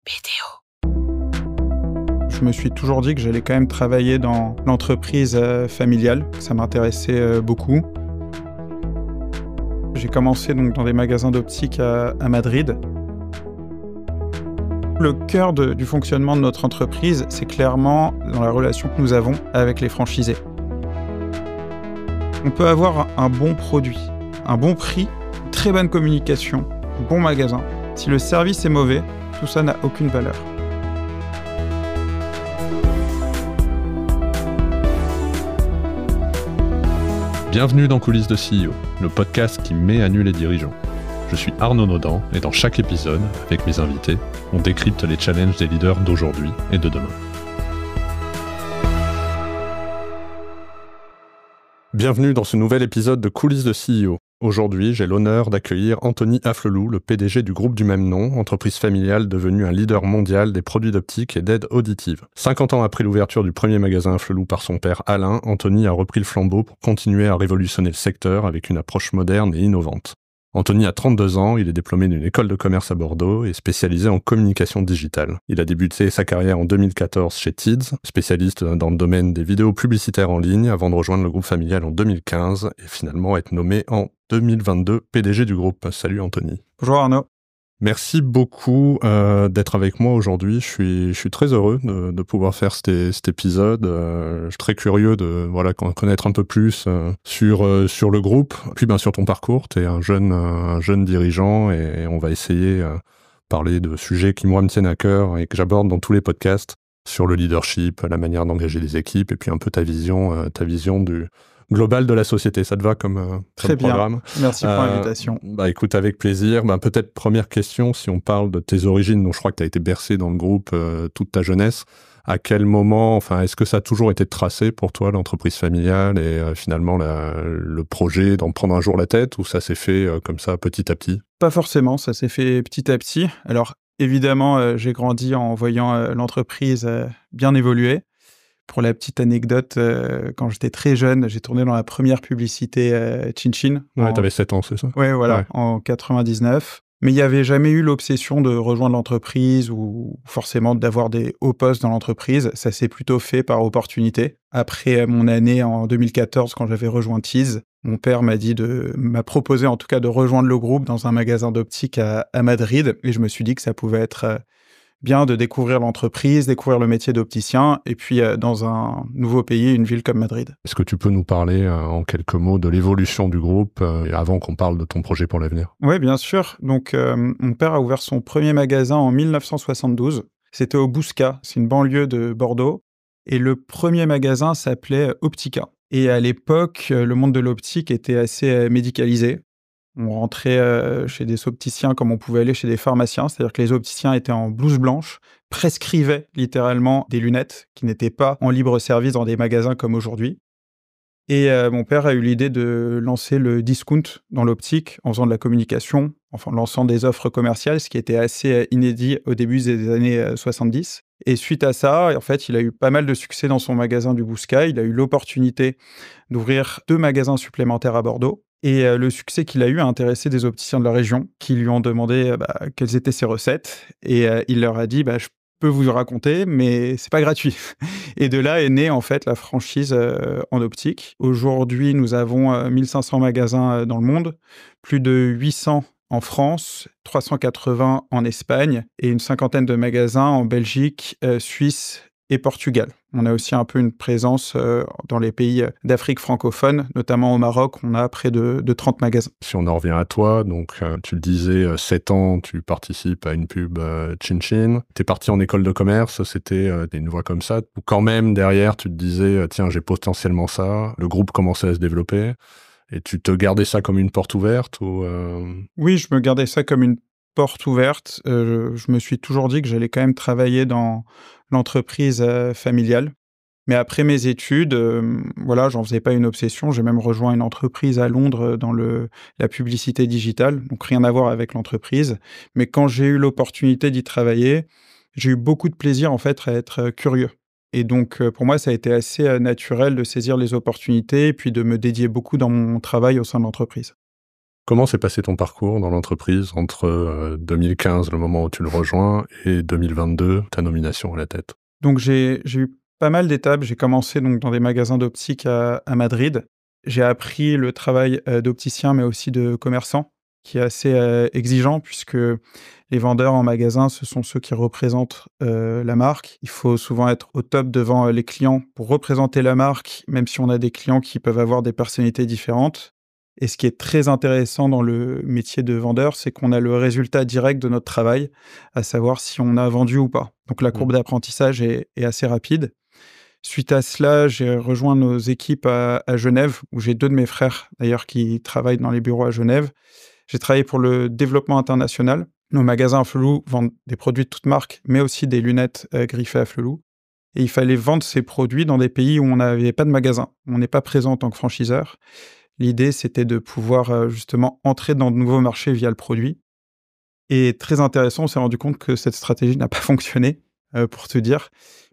BDO. Je me suis toujours dit que j'allais quand même travailler dans l'entreprise familiale, que ça m'intéressait beaucoup. J'ai commencé donc dans des magasins d'optique à Madrid. Le cœur du fonctionnement de notre entreprise, c'est clairement dans la relation que nous avons avec les franchisés. On peut avoir un bon produit, un bon prix, une très bonne communication, un bon magasin. Si le service est mauvais, tout ça n'a aucune valeur. Bienvenue dans Coulisses de CEO, le podcast qui met à nu les dirigeants. Je suis Arnaud Naudan et dans chaque épisode, avec mes invités, on décrypte les challenges des leaders d'aujourd'hui et de demain. Bienvenue dans ce nouvel épisode de Coulisses de CEO. Aujourd'hui, j'ai l'honneur d'accueillir Anthony Afflelou, le PDG du groupe du même nom, entreprise familiale devenue un leader mondial des produits d'optique et d'aide auditive. 50 ans après l'ouverture du premier magasin Afflelou par son père Alain, Anthony a repris le flambeau pour continuer à révolutionner le secteur avec une approche moderne et innovante. Anthony a 32 ans, il est diplômé d'une école de commerce à Bordeaux et spécialisé en communication digitale. Il a débuté sa carrière en 2014 chez Tids, spécialiste dans le domaine des vidéos publicitaires en ligne, avant de rejoindre le groupe familial en 2015 et finalement être nommé en 2022 PDG du groupe. Salut Anthony. Bonjour Arnaud. Merci beaucoup d'être avec moi aujourd'hui. Je suis très heureux de pouvoir faire cet épisode. Je suis très curieux de connaître un peu plus sur le groupe. Puis bien sûr ton parcours. Tu es un jeune dirigeant et on va essayer de parler de sujets qui moi me tiennent à cœur et que j'aborde dans tous les podcasts sur le leadership, la manière d'engager des équipes et puis un peu ta vision du global de la société. Ça te va comme Très programme? Bien. Merci pour l'invitation. Écoute, avec plaisir. Peut-être première question, si on parle de tes origines, donc je crois que tu as été bercé dans le groupe toute ta jeunesse. À quel moment, est-ce que ça a toujours été tracé pour toi, l'entreprise familiale et finalement le projet d'en prendre un jour la tête, ou ça s'est fait comme ça petit à petit? Pas forcément, ça s'est fait petit à petit. Alors évidemment, j'ai grandi en voyant l'entreprise bien évoluer. Pour la petite anecdote, quand j'étais très jeune, j'ai tourné dans la première publicité Chin Chin. Ouais, t'avais 7 ans, c'est ça? Ouais, voilà, en 99. Mais il n'y avait jamais eu l'obsession de rejoindre l'entreprise ou forcément d'avoir des hauts postes dans l'entreprise. Ça s'est plutôt fait par opportunité. Après mon année en 2014, quand j'avais rejoint Tease, mon père m'a proposé en tout cas de rejoindre le groupe dans un magasin d'optique à Madrid. Et je me suis dit que ça pouvait être bien de découvrir l'entreprise, découvrir le métier d'opticien, et puis dans un nouveau pays, une ville comme Madrid. Est-ce que tu peux nous parler en quelques mots de l'évolution du groupe avant qu'on parle de ton projet pour l'avenir? Oui, bien sûr. Donc, mon père a ouvert son premier magasin en 1972. C'était au Bouscat, c'est une banlieue de Bordeaux. Et le premier magasin s'appelait Optica. Et à l'époque, le monde de l'optique était assez médicalisé. On rentrait chez des opticiens comme on pouvait aller chez des pharmaciens, c'est-à-dire que les opticiens étaient en blouse blanche, prescrivaient littéralement des lunettes qui n'étaient pas en libre service dans des magasins comme aujourd'hui. Et mon père a eu l'idée de lancer le discount dans l'optique en faisant de la communication, en lançant des offres commerciales, ce qui était assez inédit au début des années 70. Et suite à ça, en fait, il a eu pas mal de succès dans son magasin du Bouscat. Il a eu l'opportunité d'ouvrir 2 magasins supplémentaires à Bordeaux. Et le succès qu'il a eu a intéressé des opticiens de la région qui lui ont demandé quelles étaient ses recettes. Et il leur a dit je peux vous raconter, mais c'est pas gratuit. Et de là est née en fait la franchise en optique. Aujourd'hui, nous avons 1500 magasins dans le monde, plus de 800 en France, 380 en Espagne et une cinquantaine de magasins en Belgique, Suisse et Portugal. On a aussi un peu une présence dans les pays d'Afrique francophone, notamment au Maroc, on a près de 30 magasins. Si on en revient à toi, donc tu le disais, 7 ans, tu participes à une pub Chin Chin. T'es parti en école de commerce, c'était une voie comme ça. Ou quand même, derrière, tu te disais, tiens, j'ai potentiellement ça. Le groupe commençait à se développer. Et tu te gardais ça comme une porte ouverte ou Oui, je me gardais ça comme une porte ouverte. Je me suis toujours dit que j'allais quand même travailler dans l'entreprise familiale. Mais après mes études, j'en faisais pas une obsession. J'ai même rejoint une entreprise à Londres dans la publicité digitale, donc rien à voir avec l'entreprise. Mais quand j'ai eu l'opportunité d'y travailler, j'ai eu beaucoup de plaisir en fait à être curieux. Et donc pour moi, ça a été assez naturel de saisir les opportunités et puis de me dédier beaucoup dans mon travail au sein de l'entreprise. Comment s'est passé ton parcours dans l'entreprise entre 2015, le moment où tu le rejoins, et 2022, ta nomination à la tête? Donc j'ai eu pas mal d'étapes. J'ai commencé donc dans des magasins d'optique à Madrid. J'ai appris le travail, d'opticien, mais aussi de commerçant, qui est assez, exigeant puisque les vendeurs en magasin, ce sont ceux qui représentent, la marque. Il faut souvent être au top devant, les clients pour représenter la marque, même si on a des clients qui peuvent avoir des personnalités différentes. Et ce qui est très intéressant dans le métier de vendeur, c'est qu'on a le résultat direct de notre travail, à savoir si on a vendu ou pas. Donc la courbe Mmh. d'apprentissage est assez rapide. Suite à cela, j'ai rejoint nos équipes à Genève, où j'ai 2 de mes frères d'ailleurs qui travaillent dans les bureaux à Genève. J'ai travaillé pour le développement international. Nos magasins à Flelou vendent des produits de toutes marques, mais aussi des lunettes, griffées à Flelou, et il fallait vendre ces produits dans des pays où on n'avait pas de magasin. On n'est pas présent en tant que franchiseur. L'idée, c'était de pouvoir, justement entrer dans de nouveaux marchés via le produit, et très intéressant, on s'est rendu compte que cette stratégie n'a pas fonctionné, pour te dire,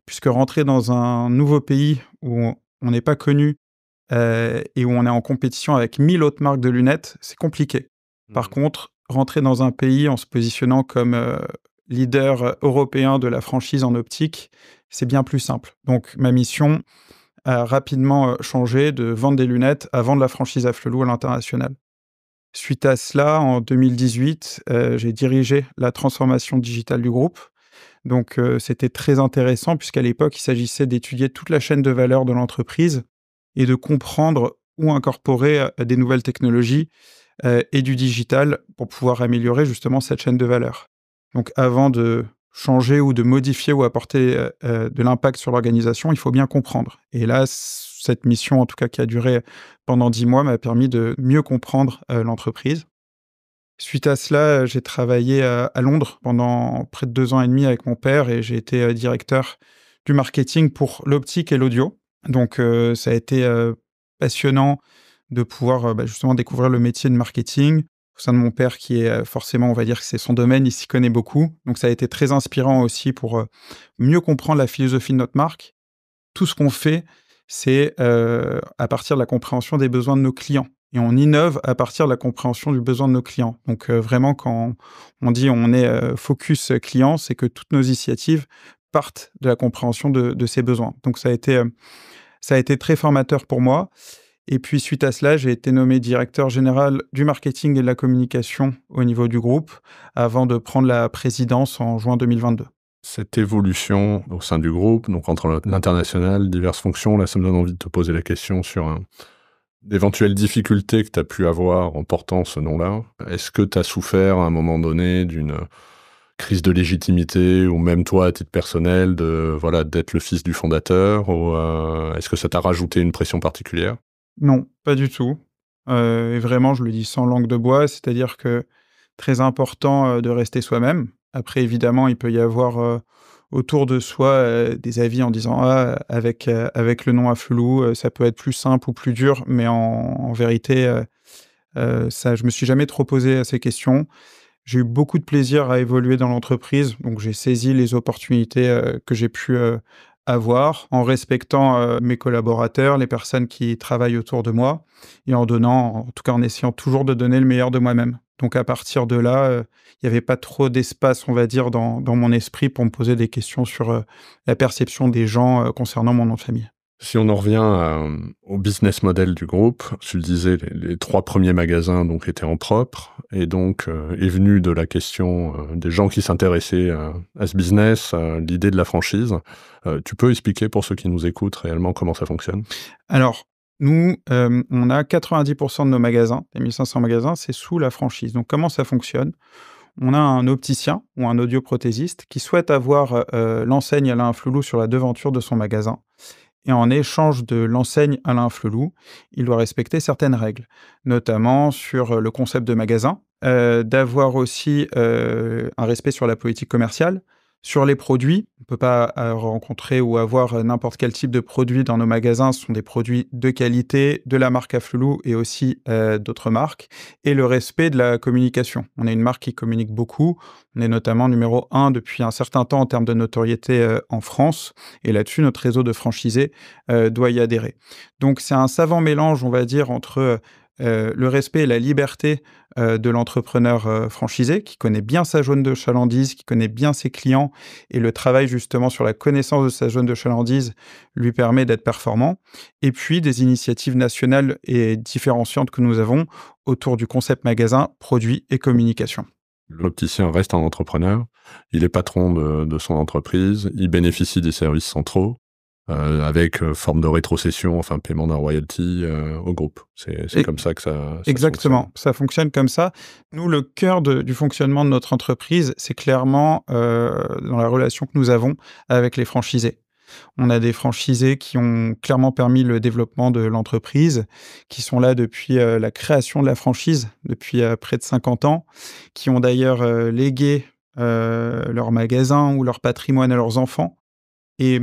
puisque rentrer dans un nouveau pays où on n'est pas connu, et où on est en compétition avec 1000 autres marques de lunettes, c'est compliqué. Par Mmh. contre, rentrer dans un pays en se positionnant comme, leader, européen de la franchise en optique, c'est bien plus simple. Donc ma mission a rapidement, changé de vendre des lunettes à vendre la franchise Afflelou à l'international. Suite à cela, en 2018, j'ai dirigé la transformation digitale du groupe. Donc, c'était très intéressant puisqu'à l'époque, il s'agissait d'étudier toute la chaîne de valeur de l'entreprise et de comprendre où incorporer, des nouvelles technologies, et du digital pour pouvoir améliorer justement cette chaîne de valeur. Donc avant de changer ou de modifier ou apporter, de l'impact sur l'organisation, il faut bien comprendre. Et là, cette mission, en tout cas qui a duré pendant 10 mois, m'a permis de mieux comprendre, l'entreprise. Suite à cela, j'ai travaillé, à Londres pendant près de 2 ans et demi avec mon père, et j'ai été, directeur du marketing pour l'optique et l'audio. Donc, ça a été, passionnant de pouvoir, justement découvrir le métier de marketing au sein de mon père qui est, forcément, on va dire que c'est son domaine, il s'y connaît beaucoup. Donc ça a été très inspirant aussi pour, mieux comprendre la philosophie de notre marque. Tout ce qu'on fait, c'est, à partir de la compréhension des besoins de nos clients, et on innove à partir de la compréhension du besoin de nos clients. Donc, vraiment quand on dit on est, focus client, c'est que toutes nos initiatives partent de la compréhension de ces besoins. Donc ça a été très formateur pour moi, et puis suite à cela, j'ai été nommé directeur général du marketing et de la communication au niveau du groupe, avant de prendre la présidence en juin 2022. Cette évolution au sein du groupe, donc entre l'international, diverses fonctions, là, ça me donne envie de te poser la question sur d'éventuelles difficultés que tu as pu avoir en portant ce nom-là. Est-ce que tu as souffert à un moment donné d'une crise de légitimité, ou même toi, à titre personnel, voilà, d'être le fils du fondateur, ou est-ce que ça t'a rajouté une pression particulière? Non, pas du tout, et vraiment, je le dis sans langue de bois, c'est-à-dire que très important, de rester soi-même. Après évidemment, il peut y avoir, autour de soi, des avis en disant: «Ah, avec le nom Afflelou, ça peut être plus simple ou plus dur», mais en vérité, ça je me suis jamais trop posé ces questions. J'ai eu beaucoup de plaisir à évoluer dans l'entreprise, donc j'ai saisi les opportunités, que j'ai pu, avoir, en respectant, mes collaborateurs, les personnes qui travaillent autour de moi, et en donnant, en tout cas en essayant toujours de donner le meilleur de moi-même. Donc à partir de là, il y avait pas trop d'espace, on va dire, dans mon esprit pour me poser des questions sur, la perception des gens, concernant mon nom de famille. Si on en revient au business model du groupe, tu le disais, les 3 premiers magasins donc étaient en propre, et donc est venue de la question des gens qui s'intéressaient à ce business, l'idée de la franchise. Tu peux expliquer pour ceux qui nous écoutent réellement comment ça fonctionne? Alors, nous, on a 90 de nos magasins, les 1 500 magasins, c'est sous la franchise. Donc comment ça fonctionne? On a un opticien ou un audioprothésiste qui souhaite avoir, l'enseigne Alain Flelou sur la devanture de son magasin, et en échange de l'enseigne Alain Flelou, il doit respecter certaines règles, notamment sur, le concept de magasin, d'avoir aussi, un respect sur la politique commerciale. Sur les produits, on ne peut pas, rencontrer ou avoir, n'importe quel type de produit dans nos magasins. Ce sont des produits de qualité, de la marque Afflelou et aussi, d'autres marques, et le respect de la communication. On est une marque qui communique beaucoup. On est notamment numéro 1 depuis un certain temps en termes de notoriété, en France, et là-dessus, notre réseau de franchisés, doit y adhérer. Donc c'est un savant mélange, on va dire, entre, le respect et la liberté de l'entrepreneur franchisé, qui connaît bien sa zone de chalandise, qui connaît bien ses clients, et le travail justement sur la connaissance de sa zone de chalandise lui permet d'être performant. Et puis des initiatives nationales et différenciantes que nous avons autour du concept magasin, produit et communication. L'opticien reste un entrepreneur, il est patron de son entreprise, il bénéficie des services centraux, avec forme de rétrocession, enfin paiement d'un royalty au groupe. C'est Et- comme ça que ça Exactement, fonctionne. ça fonctionne comme ça. Nous, le cœur du fonctionnement de notre entreprise, c'est clairement dans la relation que nous avons avec les franchisés. On a des franchisés qui ont clairement permis le développement de l'entreprise, qui sont là depuis la création de la franchise, depuis près de 50 ans, qui ont d'ailleurs légué leur magasin ou leur patrimoine à leurs enfants. Et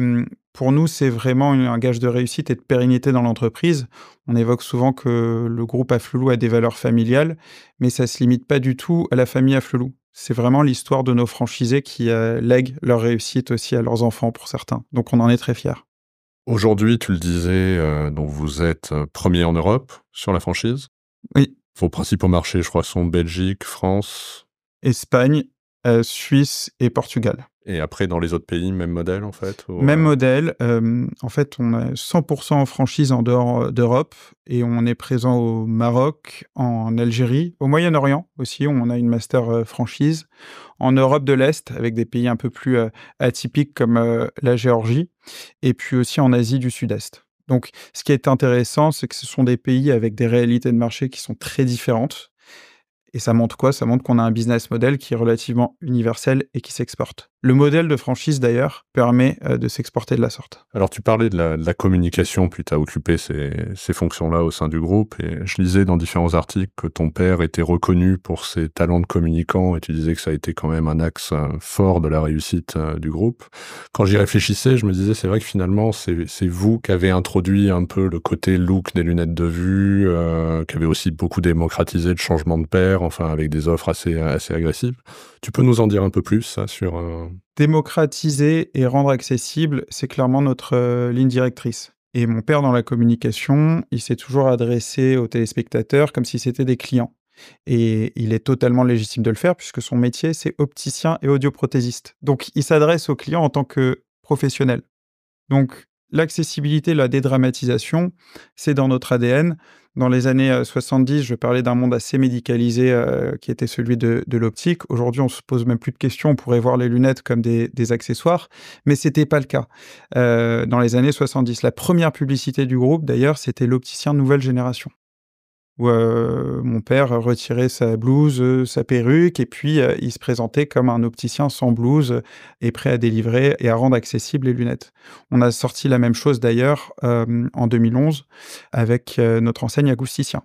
pour nous, c'est vraiment un gage de réussite et de pérennité dans l'entreprise. On évoque souvent que le groupe Afflelou a des valeurs familiales, mais ça ne se limite pas du tout à la famille Afflelou. C'est vraiment l'histoire de nos franchisés qui lèguent leur réussite aussi à leurs enfants pour certains. Donc on en est très fiers. Aujourd'hui, tu le disais, donc vous êtes premier en Europe sur la franchise. Oui, Vos principaux marchés, je crois, sont Belgique, France, Espagne, Suisse et Portugal. et après dans les autres pays, même modèle en fait Même modèle. En fait, on a 100% en franchise en dehors d'Europe et on est présent au Maroc, en Algérie, au Moyen-Orient aussi. On a une master franchise. En Europe de l'Est, avec des pays un peu plus atypiques comme la Géorgie. Et puis aussi en Asie du Sud-Est. Donc, ce qui est intéressant, c'est que ce sont des pays avec des réalités de marché qui sont très différentes. Et ça montre quoi? Ça montre qu'on a un business model qui est relativement universel et qui s'exporte. Le modèle de franchise, d'ailleurs, permet de s'exporter de la sorte. Alors, tu parlais de la communication, puis tu as occupé ces fonctions-là au sein du groupe, et je lisais dans différents articles que ton père était reconnu pour ses talents de communicant, et tu disais que ça a été quand même un axe fort de la réussite du groupe. Quand j'y réfléchissais, je me disais, c'est vrai que finalement, c'est vous qui avez introduit un peu le côté look des lunettes de vue, qui avez aussi beaucoup démocratisé le changement de paire, enfin, avec des offres assez agressives. Tu peux nous en dire un peu plus, ça, sur... Démocratiser et rendre accessible, c'est clairement notre ligne directrice. Et mon père, dans la communication, il s'est toujours adressé aux téléspectateurs comme si c'était des clients. Et il est totalement légitime de le faire puisque son métier, c'est opticien et audioprothésiste. Donc, il s'adresse aux clients en tant que professionnel. Donc, l'accessibilité, la dédramatisation, c'est dans notre ADN. Dans les années 70, je parlais d'un monde assez médicalisé qui était celui de l'optique. Aujourd'hui, on se pose même plus de questions. On pourrait voir les lunettes comme des accessoires, mais c'était pas le cas. Dans les années 70, la première publicité du groupe, d'ailleurs, c'était l'opticien nouvelle génération où mon père retirait sa blouse, sa perruque et puis il se présentait comme un opticien sans blouse et prêt à délivrer et à rendre accessibles les lunettes. On a sorti la même chose d'ailleurs, en 2011 avec notre enseigne Acousticien.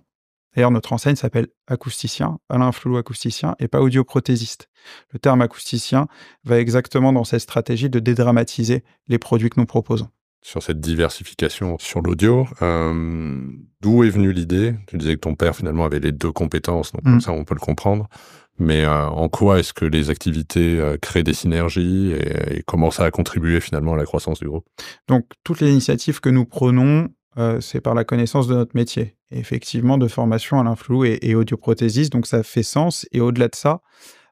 D'ailleurs, notre enseigne s'appelle Acousticien, Alain Flelou Acousticien et pas audioprothésiste. Le terme acousticien va exactement dans cette stratégie de dédramatiser les produits que nous proposons. Sur cette diversification sur l'audio, d'où est venue l'idée? Tu disais que ton père, finalement, avait les 2 compétences, donc ça, on peut le comprendre. Mais en quoi est-ce que les activités créent des synergies et comment ça a contribué, finalement, à la croissance du groupe? Donc, toutes les initiatives que nous prenons, c'est par la connaissance de notre métier. Et effectivement, de formation, Alain Flelou est audioprothésiste, donc ça fait sens. Et au-delà de ça,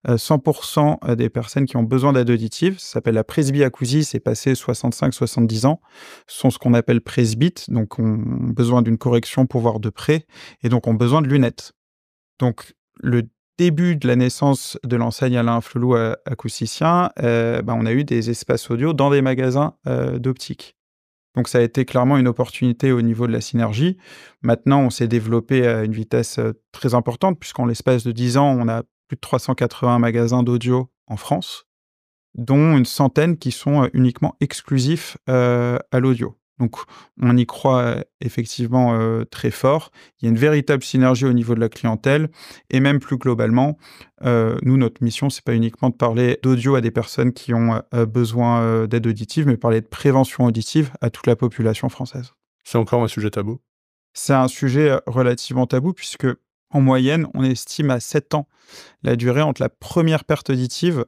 100% des personnes qui ont besoin d'aide auditive, ça s'appelle la presbyacousie, c'est passé 65-70 ans, sont ce qu'on appelle presbytes, donc ont besoin d'une correction pour voir de près, et donc ont besoin de lunettes. Donc, le début de la naissance de l'enseigne Alain Flelou acousticien, on a eu des espaces audio dans des magasins d'optique. Donc ça a été clairement une opportunité au niveau de la synergie. Maintenant, on s'est développé à une vitesse très importante, puisqu'en l'espace de 10 ans, on a plus de 380 magasins d'audio en France, dont une centaine qui sont uniquement exclusifs à l'audio. Donc on y croit effectivement très fort. Il y a une véritable synergie au niveau de la clientèle et même plus globalement, nous, notre mission, c'est pas uniquement de parler d'audio à des personnes qui ont besoin d'aide auditive, mais parler de prévention auditive à toute la population française. C'est encore un sujet tabou? C'est un sujet relativement tabou puisque, en moyenne, on estime à 7 ans la durée entre la première perte auditive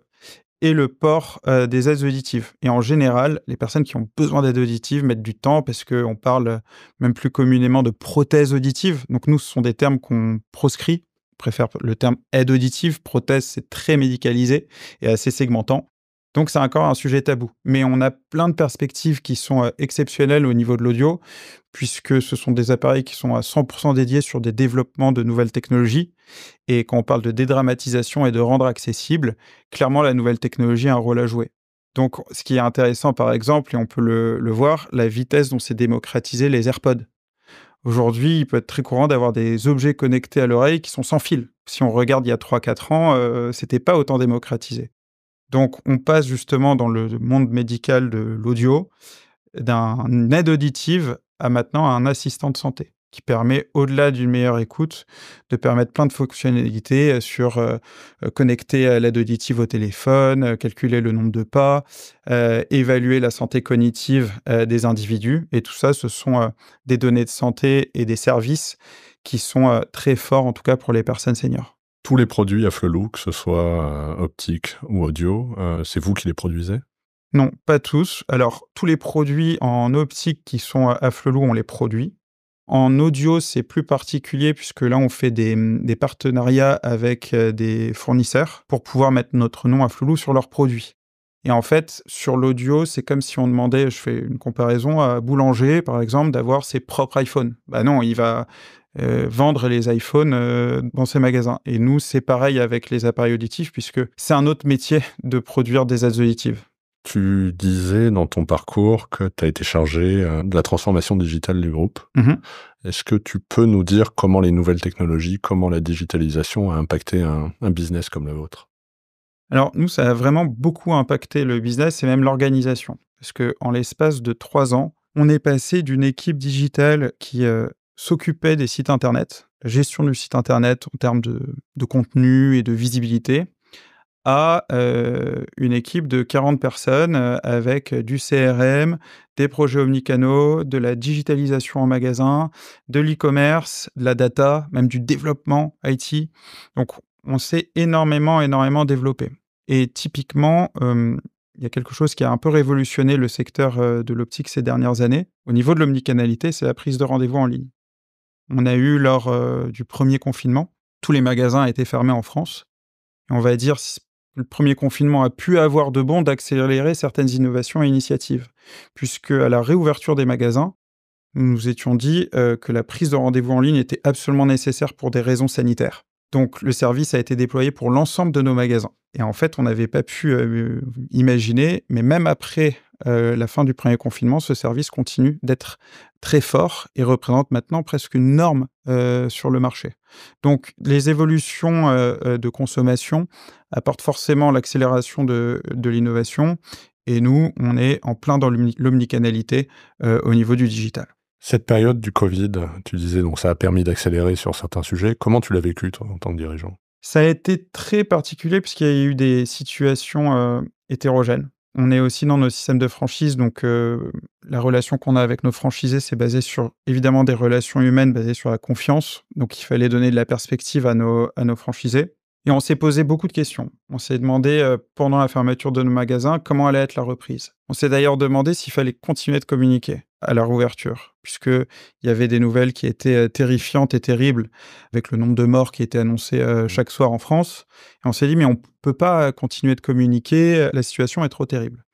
et le port des aides auditives. Et en général, les personnes qui ont besoin d'aides auditives mettent du temps parce qu'on parle même plus communément de prothèses auditives. Donc nous, ce sont des termes qu'on proscrit. On préfère le terme aide auditive. Prothèse, c'est très médicalisé et assez segmentant. Donc c'est encore un sujet tabou. Mais on a plein de perspectives qui sont exceptionnelles au niveau de l'audio, puisque ce sont des appareils qui sont à 100% dédiés sur des développements de nouvelles technologies. Et quand on parle de dédramatisation et de rendre accessible, clairement la nouvelle technologie a un rôle à jouer. Donc ce qui est intéressant par exemple, et on peut le voir, la vitesse dont s'est démocratisé les AirPods. Aujourd'hui, il peut être très courant d'avoir des objets connectés à l'oreille qui sont sans fil. Si on regarde il y a 3-4 ans, c'était pas autant démocratisé. Donc, on passe justement dans le monde médical de l'audio, d'une aide auditive à maintenant un assistant de santé qui permet, au-delà d'une meilleure écoute, de permettre plein de fonctionnalités sur connecter l'aide auditive au téléphone, calculer le nombre de pas, évaluer la santé cognitive des individus. Et tout ça, ce sont des données de santé et des services qui sont très forts, en tout cas pour les personnes seniors. Tous les produits Afflelou, que ce soit optique ou audio, c'est vous qui les produisez? Non, pas tous. Alors, tous les produits en optique qui sont Afflelou, on les produit. En audio, c'est plus particulier puisque là, on fait des partenariats avec des fournisseurs pour pouvoir mettre notre nom Afflelou sur leurs produits. Et en fait, sur l'audio, c'est comme si on demandait, je fais une comparaison, à Boulanger, par exemple, d'avoir ses propres iPhones. Bah non, il va vendre les iPhones dans ses magasins. Et nous, c'est pareil avec les appareils auditifs, puisque c'est un autre métier de produire des aides auditives. Tu disais dans ton parcours que tu as été chargé de la transformation digitale du groupe. Est-ce que tu peux nous dire comment les nouvelles technologies, comment la digitalisation a impacté un business comme le vôtre? Alors, nous, ça a vraiment beaucoup impacté le business et même l'organisation. Parce qu'en l'espace de 3 ans, on est passé d'une équipe digitale qui s'occupait des sites Internet, la gestion du site Internet en termes de contenu et de visibilité, à une équipe de 40 personnes avec du CRM, des projets omnicanaux, de la digitalisation en magasin, de l'e-commerce, de la data, même du développement IT. Donc, on s'est énormément développé. Et typiquement, il y a quelque chose qui a un peu révolutionné le secteur de l'optique ces dernières années. Au niveau de l'omnicanalité, c'est la prise de rendez-vous en ligne. On a eu lors du premier confinement, tous les magasins étaient fermés en France. Et on va dire, le premier confinement a pu avoir de bon d'accélérer certaines innovations et initiatives. Puisque à la réouverture des magasins, nous nous étions dit que la prise de rendez-vous en ligne était absolument nécessaire pour des raisons sanitaires. Donc le service a été déployé pour l'ensemble de nos magasins. Et en fait, on n'avait pas pu imaginer, mais même après la fin du premier confinement, ce service continue d'être très fort et représente maintenant presque une norme sur le marché. Donc les évolutions de consommation apportent forcément l'accélération de l'innovation. Et nous, on est en plein dans l'omnicanalité au niveau du digital. Cette période du Covid, tu disais, donc ça a permis d'accélérer sur certains sujets. Comment tu l'as vécu, toi, en tant que dirigeant? Ça a été très particulier puisqu'il y a eu des situations hétérogènes. On est aussi dans nos systèmes de franchise, donc la relation qu'on a avec nos franchisés, c'est basé sur, évidemment, des relations humaines basées sur la confiance. Donc il fallait donner de la perspective à nos franchisés. Et on s'est posé beaucoup de questions. On s'est demandé, pendant la fermeture de nos magasins, comment allait être la reprise. On s'est d'ailleurs demandé s'il fallait continuer de communiquer à la réouverture, puisqu'il y avait des nouvelles qui étaient terrifiantes et terribles, avec le nombre de morts qui était annoncé chaque soir en France. Et on s'est dit, mais on ne peut pas continuer de communiquer, la situation est trop terrible.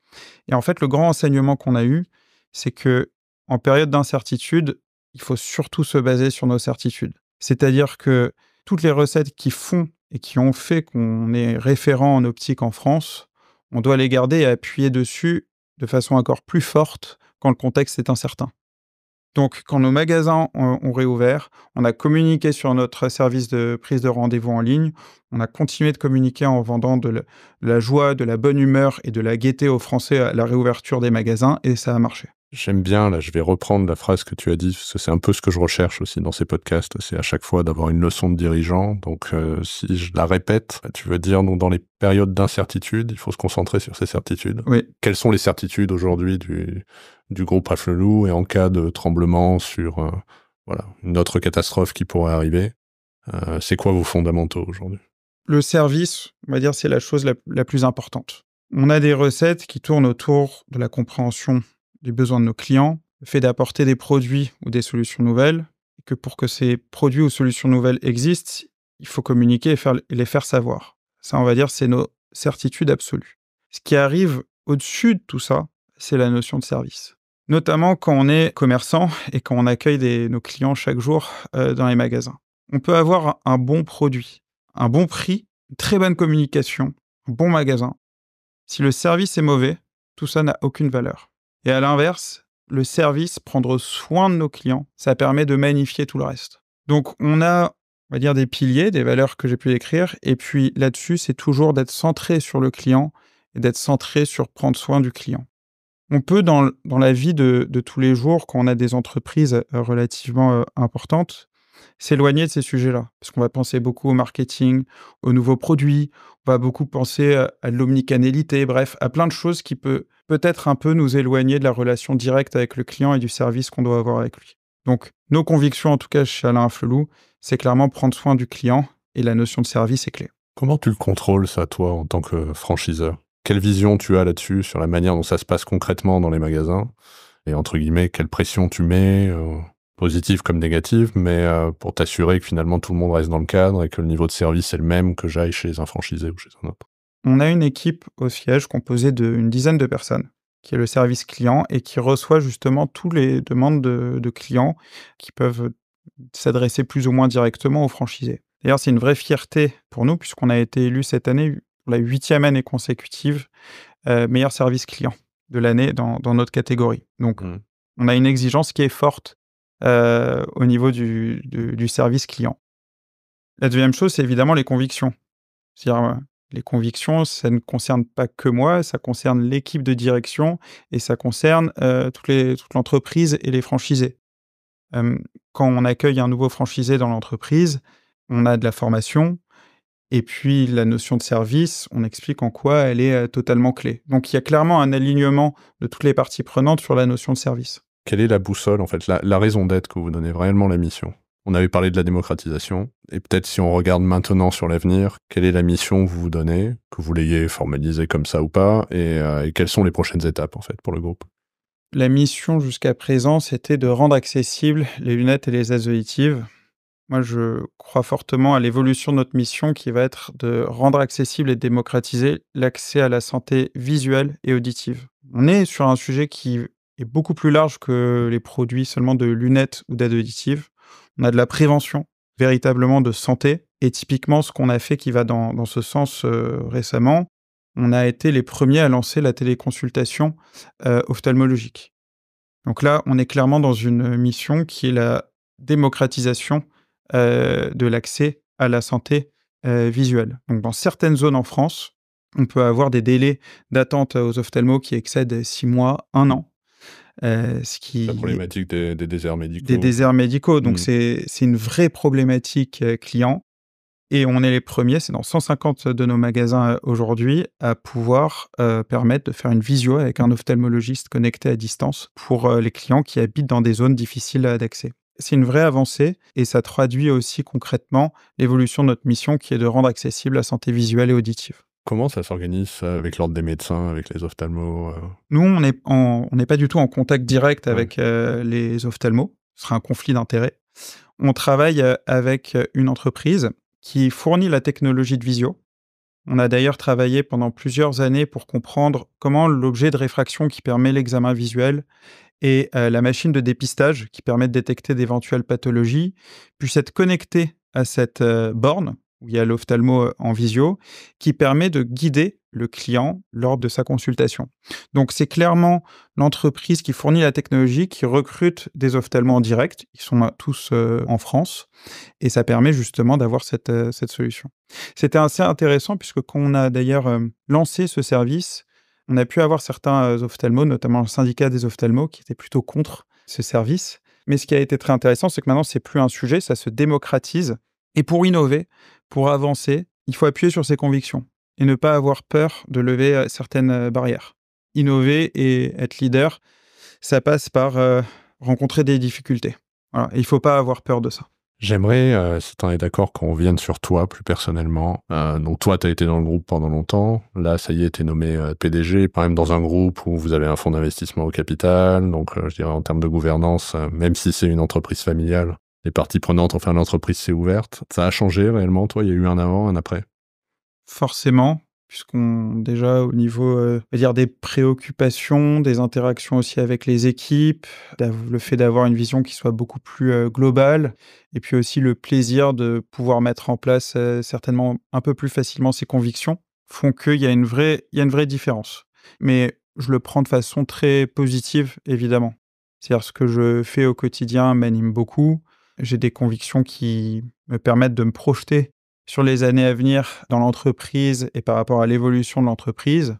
Et en fait, le grand enseignement qu'on a eu, c'est que en période d'incertitude, il faut surtout se baser sur nos certitudes. C'est-à-dire que toutes les recettes qui font et qui ont fait qu'on est référent en optique en France, on doit les garder et appuyer dessus de façon encore plus forte quand le contexte est incertain. Donc, quand nos magasins ont réouvert, on a communiqué sur notre service de prise de rendez-vous en ligne, on a continué de communiquer en vendant de la joie, de la bonne humeur et de la gaieté aux Français à la réouverture des magasins, et ça a marché. J'aime bien, là, je vais reprendre la phrase que tu as dit, parce que c'est un peu ce que je recherche aussi dans ces podcasts, c'est à chaque fois d'avoir une leçon de dirigeant. Donc, si je la répète, tu veux dire, donc, dans les périodes d'incertitude, il faut se concentrer sur ces certitudes. Oui. Quelles sont les certitudes aujourd'hui du groupe Afflelou, et en cas de tremblement sur une autre catastrophe qui pourrait arriver, c'est quoi vos fondamentaux aujourd'hui? Le service, on va dire, c'est la chose la plus importante. On a des recettes qui tournent autour de la compréhension des besoins de nos clients, le fait d'apporter des produits ou des solutions nouvelles, et que pour que ces produits ou solutions nouvelles existent, il faut communiquer et les faire savoir. Ça, on va dire, c'est nos certitudes absolues. Ce qui arrive au-dessus de tout ça, c'est la notion de service. Notamment quand on est commerçant et quand on accueille nos clients chaque jour dans les magasins. On peut avoir un bon produit, un bon prix, une très bonne communication, un bon magasin. Si le service est mauvais, tout ça n'a aucune valeur. Et à l'inverse, le service, prendre soin de nos clients, ça permet de magnifier tout le reste. Donc on a, on va dire, des piliers, des valeurs que j'ai pu décrire, et puis là-dessus, c'est toujours d'être centré sur le client et d'être centré sur prendre soin du client. On peut, dans la vie de tous les jours, quand on a des entreprises relativement importantes, s'éloigner de ces sujets-là. Parce qu'on va penser beaucoup au marketing, aux nouveaux produits, on va beaucoup penser à l'omnicanalité, bref, à plein de choses qui peut-être un peu nous éloigner de la relation directe avec le client et du service qu'on doit avoir avec lui. Donc, nos convictions, en tout cas chez Alain Afflelou, c'est clairement prendre soin du client et la notion de service est clé. Comment tu le contrôles, ça, toi, en tant que franchiseur? Quelle vision tu as là-dessus, sur la manière dont ça se passe concrètement dans les magasins? Et entre guillemets, quelle pression tu mets, positive comme négative, mais pour t'assurer que finalement tout le monde reste dans le cadre et que le niveau de service est le même que j'aille chez un franchisé ou chez un autre? On a une équipe au siège composée d'une dizaine de personnes, qui est le service client et qui reçoit justement toutes les demandes de clients qui peuvent s'adresser plus ou moins directement aux franchisés. D'ailleurs, c'est une vraie fierté pour nous puisqu'on a été élu cette année pour la 8e année consécutive meilleur service client de l'année dans notre catégorie. Donc, on a une exigence qui est forte au niveau du service client. La deuxième chose, c'est évidemment les convictions. C'est-à-dire, les convictions, ça ne concerne pas que moi, ça concerne l'équipe de direction et ça concerne toute l'entreprise et les franchisés. Quand on accueille un nouveau franchisé dans l'entreprise, on a de la formation et puis la notion de service, on explique en quoi elle est totalement clé. Donc il y a clairement un alignement de toutes les parties prenantes sur la notion de service. Quelle est la boussole, en fait, la raison d'être que vous donnez réellement la mission? On avait parlé de la démocratisation, et peut-être si on regarde maintenant sur l'avenir, quelle est la mission que vous vous donnez, que vous l'ayez formalisée comme ça ou pas, et quelles sont les prochaines étapes, en fait, pour le groupe? La mission jusqu'à présent, c'était de rendre accessibles les lunettes et les aides auditives. Moi, je crois fortement à l'évolution de notre mission qui va être de rendre accessible et démocratiser l'accès à la santé visuelle et auditive. On est sur un sujet qui est beaucoup plus large que les produits seulement de lunettes ou d'aides auditives. On a de la prévention, véritablement de santé. Et typiquement, ce qu'on a fait qui va dans ce sens récemment, on a été les premiers à lancer la téléconsultation ophtalmologique. Donc là, on est clairement dans une mission qui est la démocratisation de l'accès à la santé visuelle. Donc dans certaines zones en France, on peut avoir des délais d'attente aux ophtalmos qui excèdent 6 mois, 1 an. Ce qui La problématique des déserts médicaux. Des déserts médicaux. Donc c'est une vraie problématique client. Et on est les premiers, c'est dans 150 de nos magasins aujourd'hui, à pouvoir permettre de faire une visio avec un ophtalmologiste connecté à distance pour les clients qui habitent dans des zones difficiles d'accès. C'est une vraie avancée et ça traduit aussi concrètement l'évolution de notre mission qui est de rendre accessible la santé visuelle et auditive. Comment ça s'organise, ça, avec l'ordre des médecins, avec les ophtalmos? Nous, on n'est pas du tout en contact direct avec les ophtalmos. Ce sera un conflit d'intérêts. On travaille avec une entreprise qui fournit la technologie de visio. On a d'ailleurs travaillé pendant plusieurs années pour comprendre comment l'objet de réfraction qui permet l'examen visuel et la machine de dépistage qui permet de détecter d'éventuelles pathologies puisse être connecté à cette borne où il y a l'ophtalmo en visio qui permet de guider le client lors de sa consultation. Donc c'est clairement l'entreprise qui fournit la technologie qui recrute des ophtalmos en direct. Ils sont tous en France et ça permet justement d'avoir cette solution. C'était assez intéressant puisque quand on a d'ailleurs lancé ce service, on a pu avoir certains ophtalmos, notamment le syndicat des ophtalmos, qui étaient plutôt contre ce service. Mais ce qui a été très intéressant, c'est que maintenant, c'est plus un sujet, ça se démocratise. Et pour innover, pour avancer, il faut appuyer sur ses convictions et ne pas avoir peur de lever certaines barrières. Innover et être leader, ça passe par rencontrer des difficultés. Voilà. Et il ne faut pas avoir peur de ça. J'aimerais, si tu en es d'accord, qu'on revienne sur toi plus personnellement. Donc toi, tu as été dans le groupe pendant longtemps. Là, ça y est, tu es nommé PDG, quand même dans un groupe où vous avez un fonds d'investissement au capital. Donc je dirais en termes de gouvernance, même si c'est une entreprise familiale, les parties prenantes, enfin l'entreprise s'est ouverte. Ça a changé réellement, toi? Il y a eu un avant, un après? Forcément, puisqu'on déjà au niveau, on va dire des préoccupations, des interactions aussi avec les équipes, le fait d'avoir une vision qui soit beaucoup plus, globale et puis aussi le plaisir de pouvoir mettre en place, certainement un peu plus facilement ses convictions, font qu'il y a il y a une vraie différence. Mais je le prends de façon très positive, évidemment. C'est-à-dire ce que je fais au quotidien m'anime beaucoup. J'ai des convictions qui me permettent de me projeter sur les années à venir dans l'entreprise et par rapport à l'évolution de l'entreprise.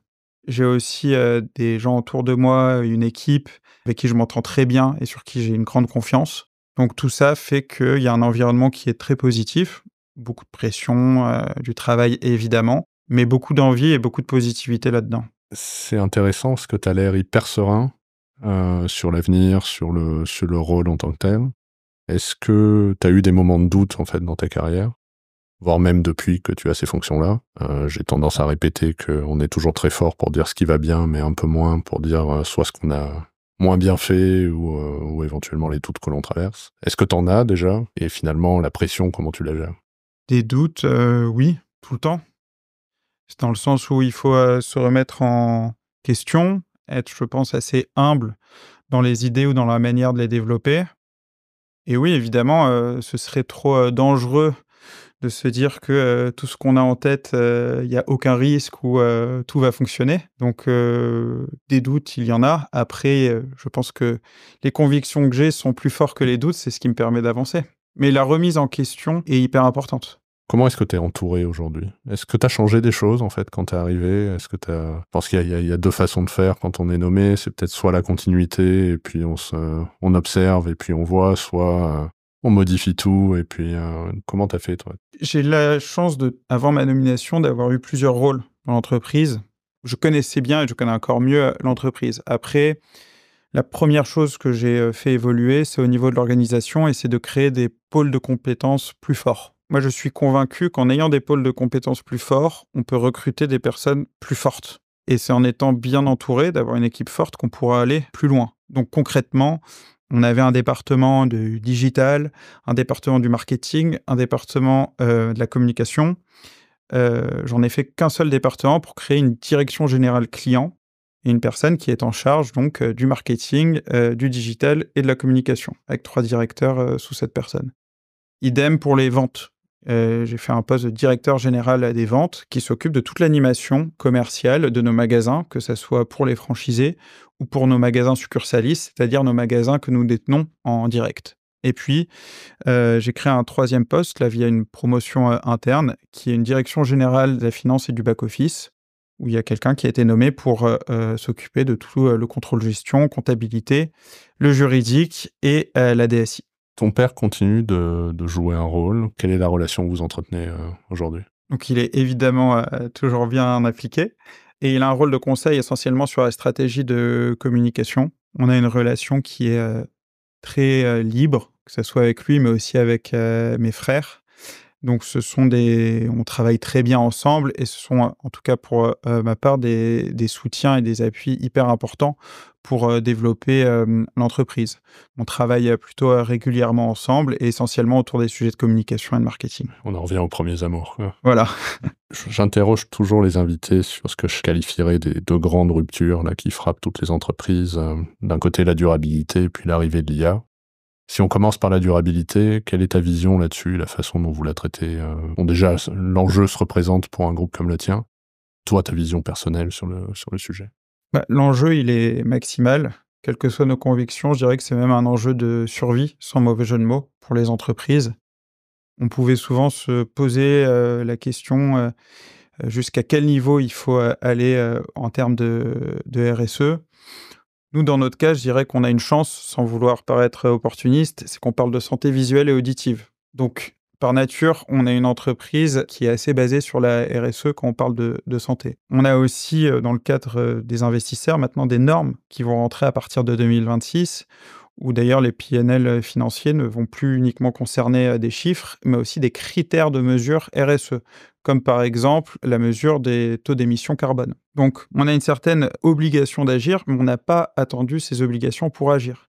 J'ai aussi, des gens autour de moi, une équipe avec qui je m'entends très bien et sur qui j'ai une grande confiance. Donc tout ça fait qu'il y a un environnement qui est très positif, beaucoup de pression, du travail évidemment, mais beaucoup d'envie et beaucoup de positivité là-dedans. C'est intéressant parce que tu as l'air hyper serein, sur l'avenir, sur le rôle en tant que tel. Est-ce que tu as eu des moments de doute, en fait, dans ta carrière? Voire même depuis que tu as ces fonctions-là? J'ai tendance à répéter qu'on est toujours très fort pour dire ce qui va bien, mais un peu moins pour dire, soit ce qu'on a moins bien fait ou éventuellement les doutes que l'on traverse. Est-ce que tu en as déjà? Et finalement, la pression, comment tu la gères? Des doutes, oui, tout le temps. C'est dans le sens où il faut, se remettre en question, être, je pense, assez humble dans les idées ou dans la manière de les développer. Et oui, évidemment, ce serait trop, dangereux de se dire que, tout ce qu'on a en tête, il y a aucun risque ou, tout va fonctionner. Donc, des doutes, il y en a. Après, je pense que les convictions que j'ai sont plus fortes que les doutes, c'est ce qui me permet d'avancer. Mais la remise en question est hyper importante. Comment est-ce que tu es entouré aujourd'hui? Est-ce que tu as changé des choses, en fait, quand tu es arrivé? Est-ce que tu as... Parce qu'il y a 2 façons de faire quand on est nommé. C'est peut-être soit la continuité et puis on observe et puis on voit, soit, on modifie tout et puis, comment tu as fait, toi? J'ai la chance de, avant ma nomination, d'avoir eu plusieurs rôles dans l'entreprise. Je connaissais bien et je connais encore mieux, l'entreprise. Après, la première chose que j'ai, fait évoluer, c'est au niveau de l'organisation et c'est de créer des pôles de compétences plus forts. Moi, je suis convaincu qu'en ayant des pôles de compétences plus forts, on peut recruter des personnes plus fortes et c'est en étant bien entouré, d'avoir une équipe forte qu'on pourra aller plus loin. Donc concrètement, on avait un département du digital, un département du marketing, un département, de la communication. J'en ai fait qu'un seul département pour créer une direction générale client et une personne qui est en charge donc, du marketing, du digital et de la communication, avec 3 directeurs, sous cette personne. Idem pour les ventes. J'ai fait un poste de directeur général des ventes qui s'occupe de toute l'animation commerciale de nos magasins, que ça soit pour les franchisés ou pour nos magasins succursalistes, c'est-à-dire nos magasins que nous détenons en direct. Et puis, j'ai créé un troisième poste, là, via une promotion, interne, qui est une direction générale de la finance et du back-office, où il y a quelqu'un qui a été nommé pour, s'occuper de tout, le contrôle gestion, comptabilité, le juridique et la DSI. Ton père continue de jouer un rôle. Quelle est la relation que vous entretenez, aujourd'hui? Donc il est évidemment, toujours bien impliqué et il a un rôle de conseil essentiellement sur la stratégie de communication. On a une relation qui est, très, libre, que ça soit avec lui, mais aussi avec, mes frères. Donc ce sont des on travaille très bien ensemble et ce sont, en tout cas pour, ma part, des soutiens et des appuis hyper importants pour, développer, l'entreprise. On travaille, plutôt, régulièrement ensemble et essentiellement autour des sujets de communication et de marketing. On en revient aux premiers amours, quoi. Voilà. J'interroge toujours les invités sur ce que je qualifierais des 2 grandes ruptures là, qui frappent toutes les entreprises. D'un côté, la durabilité, puis l'arrivée de l'IA. Si on commence par la durabilité, quelle est ta vision là-dessus, la façon dont vous la traitez? Bon, déjà, l'enjeu se représente pour un groupe comme le tien. Toi, ta vision personnelle sur le sujet? Bah, l'enjeu, il est maximal. Quelles que soient nos convictions, je dirais que c'est même un enjeu de survie, sans mauvais jeu de mots, pour les entreprises. On pouvait souvent se poser, la question, jusqu'à quel niveau il faut, aller, en termes de RSE. Nous, dans notre cas, je dirais qu'on a une chance, sans vouloir paraître opportuniste, c'est qu'on parle de santé visuelle et auditive. Donc, par nature, on a une entreprise qui est assez basée sur la RSE quand on parle de santé. On a aussi, dans le cadre, des investisseurs, maintenant des normes qui vont rentrer à partir de 2026, où d'ailleurs les PNL financiers ne vont plus uniquement concerner des chiffres, mais aussi des critères de mesure RSE, comme par exemple la mesure des taux d'émission carbone. Donc on a une certaine obligation d'agir, mais on n'a pas attendu ces obligations pour agir.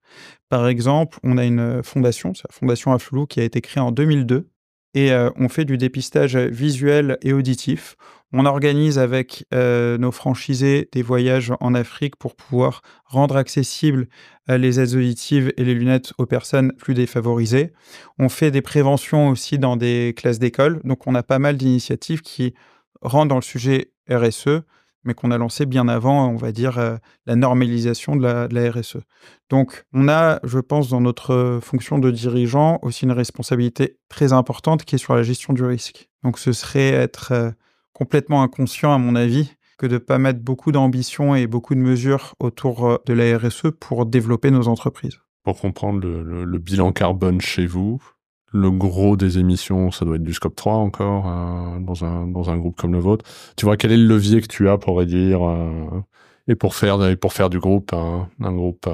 Par exemple, on a une fondation, c'est la Fondation Afflelou, qui a été créée en 2002, et on fait du dépistage visuel et auditif. On organise avec nos franchisés des voyages en Afrique pour pouvoir rendre accessibles les aides auditives et les lunettes aux personnes plus défavorisées. On fait des préventions aussi dans des classes d'école. Donc on a pas mal d'initiatives qui rentrent dans le sujet RSE, mais qu'on a lancé bien avant, on va dire, la normalisation de la RSE. Donc on a, je pense, dans notre fonction de dirigeant, aussi une responsabilité très importante qui est sur la gestion du risque. Donc ce serait être complètement inconscient, à mon avis, que de ne pas mettre beaucoup d'ambition et beaucoup de mesures autour de la RSE pour développer nos entreprises. Pour comprendre le bilan carbone chez vous, le gros des émissions, ça doit être du scope 3 encore, dans un groupe comme le vôtre. Tu vois, quel est le levier que tu as pour réduire et pour faire du groupe un groupe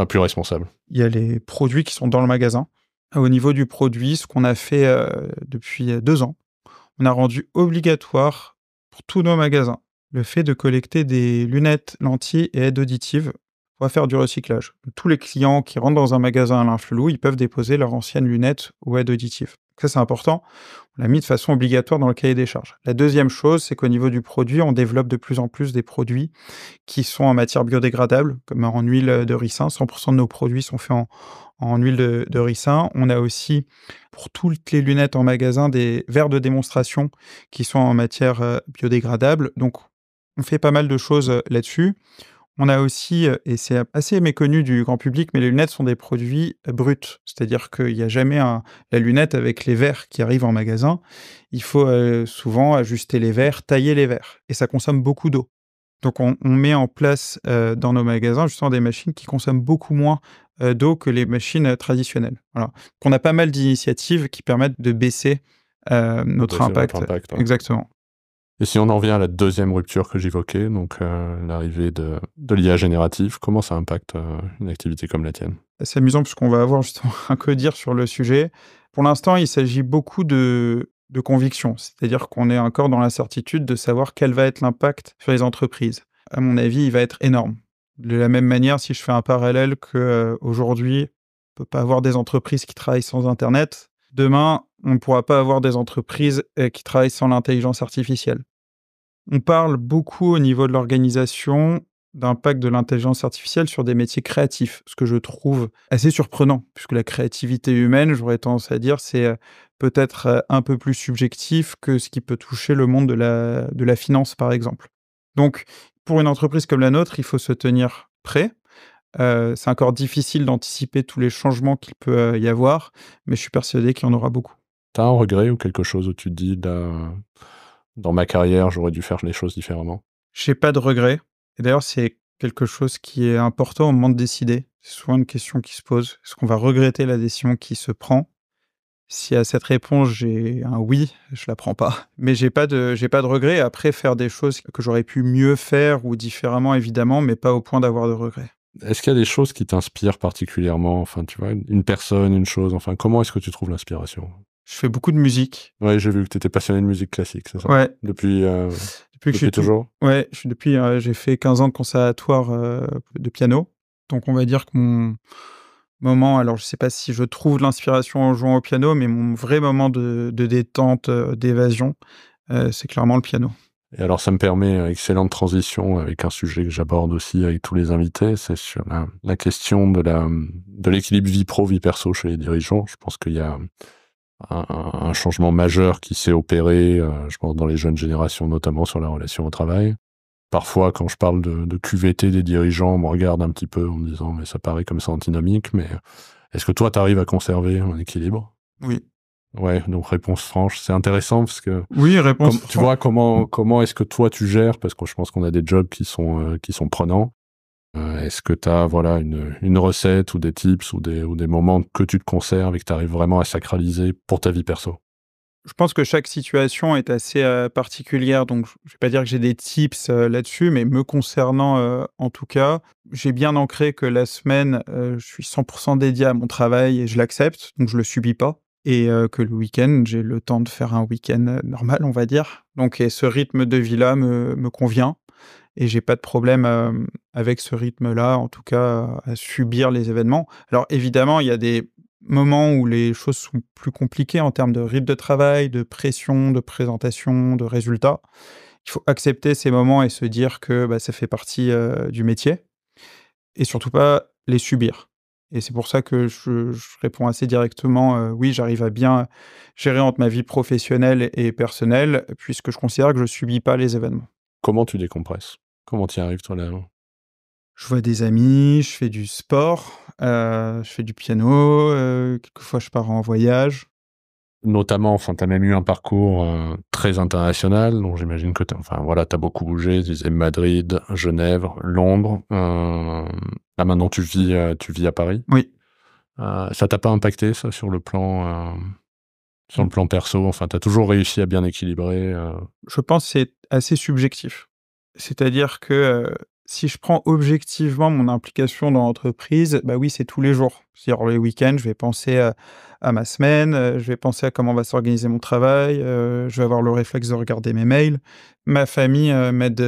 plus responsable? Il y a les produits qui sont dans le magasin. Au niveau du produit, ce qu'on a fait depuis 2 ans, on a rendu obligatoire pour tous nos magasins le fait de collecter des lunettes, lentilles et aides auditives. On va faire du recyclage. Tous les clients qui rentrent dans un magasin Alain Flelou, ils peuvent déposer leurs anciennes lunettes ou aides auditives. Ça, c'est important. On l'a mis de façon obligatoire dans le cahier des charges. La deuxième chose, c'est qu'au niveau du produit, on développe de plus en plus des produits qui sont en matière biodégradable, comme en huile de ricin. 100% de nos produits sont faits en huile de ricin. On a aussi, pour toutes les lunettes en magasin, des verres de démonstration qui sont en matière biodégradable. Donc, on fait pas mal de choses là-dessus. On a aussi, et c'est assez méconnu du grand public, mais les lunettes sont des produits bruts. C'est-à-dire qu'il n'y a jamais la lunette avec les verres qui arrivent en magasin. Il faut souvent ajuster les verres, tailler les verres. Et ça consomme beaucoup d'eau. Donc on met en place dans nos magasins justement des machines qui consomment beaucoup moins d'eau que les machines traditionnelles. Voilà. Donc on a pas mal d'initiatives qui permettent de baisser notre impact. Ouais. Exactement. Et si on en revient à la deuxième rupture que j'évoquais, donc l'arrivée de l'IA générative, comment ça impacte une activité comme la tienne? C'est amusant parce qu'on va avoir justement un que dire sur le sujet. Pour l'instant, il s'agit beaucoup de conviction, c'est-à-dire qu'on est encore dans l'incertitude de savoir quel va être l'impact sur les entreprises. À mon avis, il va être énorme. De la même manière, si je fais un parallèle qu'aujourd'hui, on ne peut pas avoir des entreprises qui travaillent sans Internet, demain, on ne pourra pas avoir des entreprises qui travaillent sans l'intelligence artificielle. On parle beaucoup au niveau de l'organisation d'impact de l'intelligence artificielle sur des métiers créatifs, ce que je trouve assez surprenant, puisque la créativité humaine, j'aurais tendance à dire, c'est peut-être un peu plus subjectif que ce qui peut toucher le monde de la finance, par exemple. Donc, pour une entreprise comme la nôtre, il faut se tenir prêt. C'est encore difficile d'anticiper tous les changements qu'il peut y avoir, mais je suis persuadé qu'il y en aura beaucoup. T'as un regret ou quelque chose où tu te dis, dans ma carrière, j'aurais dû faire les choses différemment? J'ai pas de regrets. Et d'ailleurs, c'est quelque chose qui est important au moment de décider. C'est souvent une question qui se pose. Est-ce qu'on va regretter la décision qui se prend? Si à cette réponse, j'ai un oui, je la prends pas. Mais j'ai pas de regrets. Après, faire des choses que j'aurais pu mieux faire ou différemment, évidemment, mais pas au point d'avoir de regrets. Est-ce qu'il y a des choses qui t'inspirent particulièrement? Enfin, tu vois, une personne, une chose, enfin, comment est-ce que tu trouves l'inspiration? Je fais beaucoup de musique. Ouais, j'ai vu que tu étais passionné de musique classique, c'est ça? Ouais. Depuis que je suis toujours? Ouais, j'ai fait 15 ans de conservatoire de piano. Donc on va dire que mon moment, alors je sais pas si je trouve de l'inspiration en jouant au piano, mais mon vrai moment de détente, d'évasion, c'est clairement le piano. Et alors, ça me permet, excellente transition avec un sujet que j'aborde aussi avec tous les invités, c'est sur la question de l'équilibre vie pro, vie perso chez les dirigeants. Je pense qu'il y a un changement majeur qui s'est opéré, je pense, dans les jeunes générations, notamment sur la relation au travail. Parfois, quand je parle de QVT des dirigeants, on me regarde un petit peu en me disant « mais ça paraît comme ça antinomique », mais est-ce que toi, tu arrives à conserver un équilibre? Oui. Ouais, donc réponse franche. C'est intéressant parce que Oui, réponse tu vois comment est-ce que toi tu gères, parce que je pense qu'on a des jobs qui sont prenants. Est-ce que tu as voilà une recette ou des tips ou des moments que tu te conserves et que tu arrives vraiment à sacraliser pour ta vie perso? Je pense que chaque situation est assez particulière, donc je vais pas dire que j'ai des tips là-dessus, mais me concernant en tout cas, j'ai bien ancré que la semaine, je suis 100 dédié à mon travail et je l'accepte, donc je le subis pas et que le week-end, j'ai le temps de faire un week-end, normal, on va dire. Donc et ce rythme de vie-là me convient et j'ai pas de problème, avec ce rythme-là, en tout cas, à subir les événements. Alors évidemment, il y a des moments où les choses sont plus compliquées en termes de rythme de travail, de pression, de présentation, de résultats. Il faut accepter ces moments et se dire que, bah, ça fait partie, du métier et surtout pas les subir et c'est pour ça que je réponds assez directement, oui, j'arrive à bien gérer entre ma vie professionnelle et personnelle puisque je considère que je subis pas les événements. Comment tu décompresses? Comment tu y arrives, toi, là? Je vois des amis, je fais du sport, je fais du piano, quelquefois je pars en voyage. Notamment, enfin, tu as même eu un parcours, très international, donc j'imagine que tu enfin, voilà, tu as beaucoup bougé. Tu disais Madrid, Genève, Londres, là, maintenant tu vis à Paris. Oui. Ça t'a pas impacté ça sur le plan perso? Enfin, tu as toujours réussi à bien équilibrer, Je pense que c'est assez subjectif. C'est-à-dire que, si je prends objectivement mon implication dans l'entreprise, bah, oui, c'est tous les jours. C'est-à-dire les week-ends, je vais penser à ma semaine, je vais penser à comment va s'organiser mon travail, je vais avoir le réflexe de regarder mes mails. Ma famille, m'aide